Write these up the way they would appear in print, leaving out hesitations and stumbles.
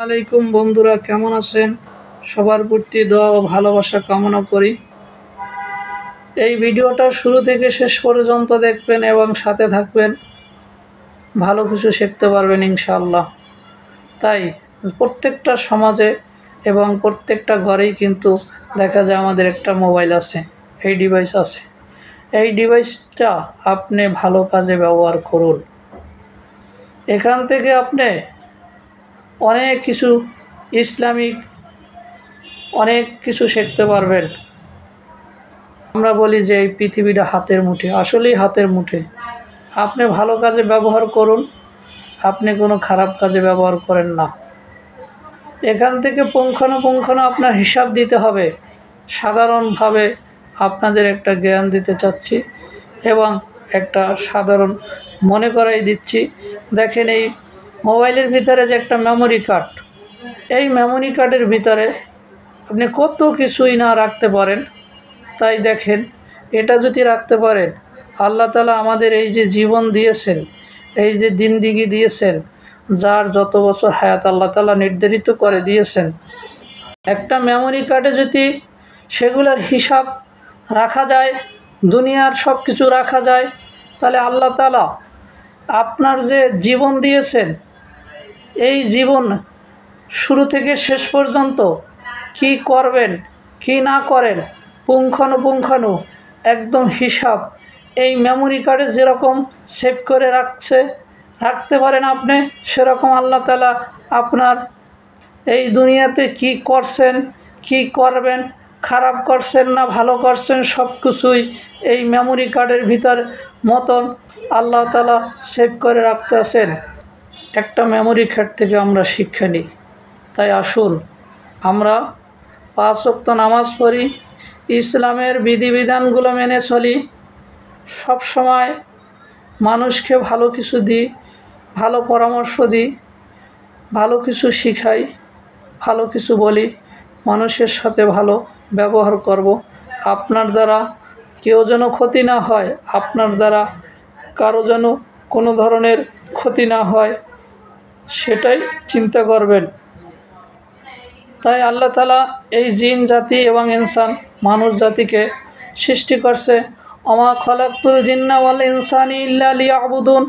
আলাইকুম বন্ধুরা, কেমন আছেন? সবার প্রতি দোয়া ও ভালোবাসা কামনা করি। এই ভিডিওটা শুরু থেকে শেষ পর্যন্ত দেখবেন এবং সাথে থাকবেন, ভালো কিছু শিখতে পারবেন ইনশাআল্লাহ। তাই প্রত্যেকটা সমাজে এবং প্রত্যেকটা ঘরেই কিন্তু দেখা যায় আমাদের একটা মোবাইল আছে, এই ডিভাইস আছে। এই ডিভাইসটা আপনি ভালো কাজে ব্যবহার করুন। এখান থেকে আপনি অনেক কিছু ইসলামিক অনেক কিছু শিখতে পারবেন। আমরা বলি যে এই পৃথিবীটা হাতের মুঠে, আসলেই হাতের মুঠে। আপনি ভালো কাজে ব্যবহার করুন, আপনি কোনো খারাপ কাজে ব্যবহার করেন না। এখান থেকে পুঙ্খানুপুঙ্খ আপনার হিসাব দিতে হবে। সাধারণভাবে আপনাদের একটা জ্ঞান দিতে চাচ্ছি এবং একটা সাধারণ মনে করাই দিচ্ছি। দেখেন, এই মোবাইলের ভিতরে যে একটা মেমোরি কার্ড, এই মেমোরি কার্ডের ভিতরে আপনি কত কিছুই না রাখতে পারেন। তাই দেখেন, এটা যদি রাখতে পারেন, আল্লাহ তাআলা আমাদের এই যে জীবন দিয়েছেন, এই যে জিন্দেগি দিয়েছেন, যার যত বছর হায়াত আল্লাহ তাআলা নির্ধারিত করে দিয়েছেন, একটা মেমোরি কার্ডে যদি সেগুলোর হিসাব রাখা যায়, দুনিয়ার সব কিছু রাখা যায়, তাহলে আল্লাহ তাআলা আপনার যে জীবন দিয়েছেন, এই জীবন শুরু থেকে শেষ পর্যন্ত কি করবেন কি না করেন, পুঙ্খানুপুঙ্খানু একদম হিসাব এই মেমোরি কার্ডে যেরকম সেভ করে রাখতে পারেন আপনি, সেরকম আল্লাহ তাআলা আপনার এই দুনিয়াতে কি করছেন, কি করবেন, খারাপ করছেন না ভালো করছেন, সব কিছুই এই মেমোরি কার্ডের ভিতর মতন আল্লাহ তাআলা সেভ করে রাখতেছেন। একটা মেমোরি কার্ড থেকে আমরা শিক্ষা নিই। তাই আসুন আমরা 5 ওয়াক্ত নামাজ পড়ি, ইসলামের বিধিবিধানগুলো মেনে চলি, সব সময় মানুষকে ভালো কিছু দিই, ভালো পরামর্শ দিই, ভালো কিছু শিখাই, ভালো কিছু বলি, মানুষের সাথে ভালো ব্যবহার করব। আপনার দ্বারা কেউ যেন ক্ষতি না হয়, আপনার দ্বারা কারো যেন কোনো ধরনের ক্ষতি না হয়, সেটাই চিন্তা করবেন। তাই আল্লাহ তাআলা এই জিন জাতি এবং ইনসান মানুষ জাতিকে সৃষ্টি করছে। ওমা খালাকতুল জিন্না ওয়াল ইনসানি ইল্লা লিয়াবুদুন।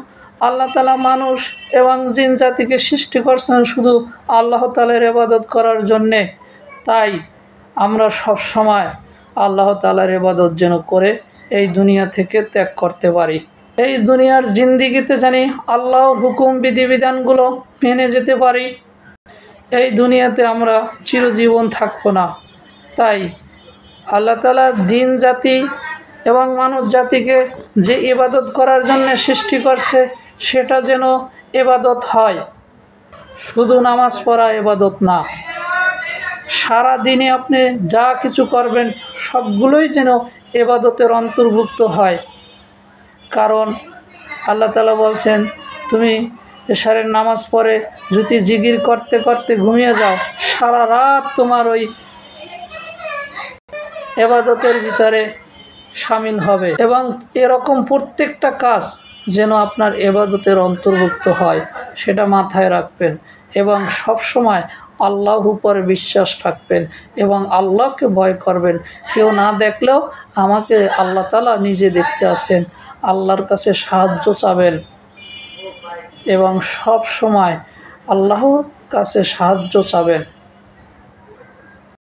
আল্লাহ তাআলা মানুষ এবং জিন জাতিকে সৃষ্টি করছেন শুধু আল্লাহ তাআলার ইবাদত করার জন্যে। তাই আমরা সব সময় আল্লাহ তাআলার ইবাদত যেন করে এই দুনিয়া থেকে ত্যাগ করতে পারি। এই দুনিয়ার জিন্দেগিতে জানি আল্লাহর হুকুম বিধিবিধানগুলো মেনে যেতে পারি। এই দুনিয়াতে আমরা চিরজীবন থাকবো না। তাই আল্লাহ তাআলা জিন জাতি এবং মানুষ জাতিকে যে ইবাদত করার জন্য সৃষ্টি করছে, সেটা যেন ইবাদত হয়, শুধু নামাজ পড়া ইবাদত না। সারা দিনে আপনি যা কিছু করবেন সবগুলোই যেন ইবাদতের অন্তর্ভুক্ত হয়। কারণ আল্লাহ তাআলা বলছেন, তুমি এশারের নামাজ পড়ে যদি জিকির করতে করতে ঘুমিয়ে যাও, সারা রাত তোমার ওই ইবাদতের ভিতরে শামিল হবে। এবং এরকম প্রত্যেকটা কাজ যেন আপনার ইবাদতের অন্তর্ভুক্ত হয়, সেটা মাথায় রাখবেন এবং সব সময় আল্লাহর উপরে বিশ্বাস রাখবেন এবং আল্লাহকে ভয় করবেন। কেউ না দেখলেও আমাকে আল্লাহ তাআলা নিজে দেখতে আসেন, আল্লাহর কাছে সাহায্য চাবেন এবং সব সময় আল্লাহর কাছে সাহায্য চাবেন।